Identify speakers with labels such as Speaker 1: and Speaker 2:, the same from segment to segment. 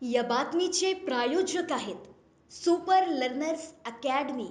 Speaker 1: या बातमीचे प्रायोजक आहेत सुपर लर्नर्स अकॅडमी।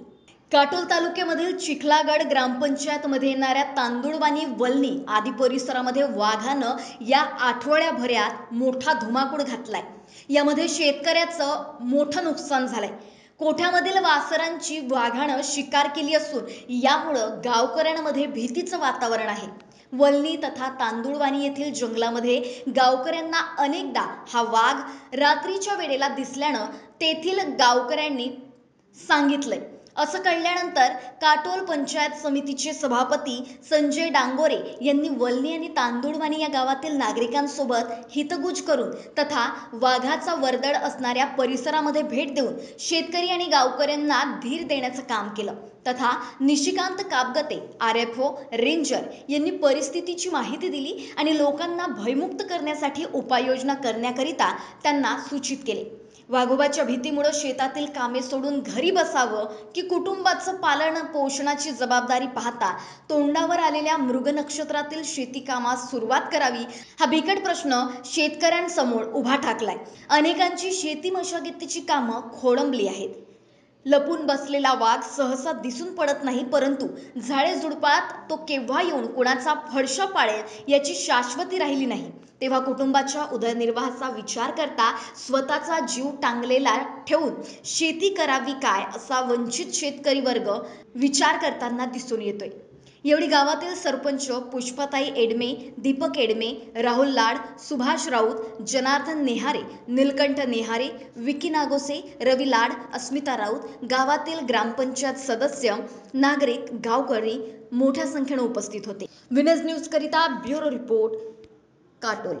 Speaker 1: काटोल तालुक्यामधील चिखलागड ग्रामपंचायतमध्ये येणाऱ्या तांदुळवाणी वलनी आदी परिसरामध्ये वाघानं या आठवड्याभरात मोठा धुमाकूळ घातलाय। यामध्ये शेतकऱ्याचं मोठं नुकसान झालंय। कोठ्यामधील वासरांची वाघानं शिकार केली असून यामुळे गावकऱ्यांमध्ये भीतीचं वातावरण आहे। वलनी तथा तांदुळवाणी येथील जंगलामध्ये गावकऱ्यांना अनेकदा हा वाघ रात्रीच्या वेळेला दिसल्यानं तेथील गावकऱ्यांनी सांगितलंय। असं कळल्यानंतर काटोल पंचायत समितीचे सभापती संजय डांगोरे यांनी वलनी आणि तांदुळवाणी या गावातील नागरिकांसोबत हितगुज करून तथा वाघाचा वर्दळ असणाऱ्या परिसरामध्ये भेट देऊन शेतकरी आणि गावकऱ्यांना धीर देण्याचं काम केलं। तथा निशिकांत कापगते RFO रेंजर यांनी परिस्थितीची माहिती दिली आणि लोकांना भयमुक्त करण्यासाठी उपाययोजना करण्याकरिता त्यांना सूचित केले। वाघोबाच्या भीतीमुळे शेतातील कामे सोडून घरी बसावं की कुटुंबाचं पालन पोषणाची जबाबदारी पाहता तोंडावर आलेल्या मृग नक्षत्रातील शेती कामास सुरुवात करावी हा बिकट प्रश्न शेतकऱ्यांसमोर उभा ठाकलाय। अनेकांची शेती मशागतीची कामं खोळंबली आहेत। लपून बसलेला वाघ सहसा दिसून पडत नाही, परंतु झाडे झुडपात तो केव्हा येऊन कुणाचा फडशा पाळेल याची शाश्वती राहिली नाही। तेव्हा कुटुंबाच्या उदरनिर्वाहाचा विचार करता स्वतःचा जीव टांगलेला ठेवून शेती करावी काय असा वंचित शेतकरी वर्ग विचार करताना दिसून येतोय। एवढी गावातील सरपंच पुष्पाताई एडमे, दीपक एडमे, राहुल लाड, सुभाष राऊत, जनार्दन नेहारे, नीलकंठ नेहारे, विकी नागोसे, रवी लाड, अस्मिता राऊत, गावातील ग्रामपंचायत सदस्य, नागरिक, गावकरी मोठ्या संख्येने उपस्थित होते। विनज न्यूज करिता ब्युरो रिपोर्ट काटोल।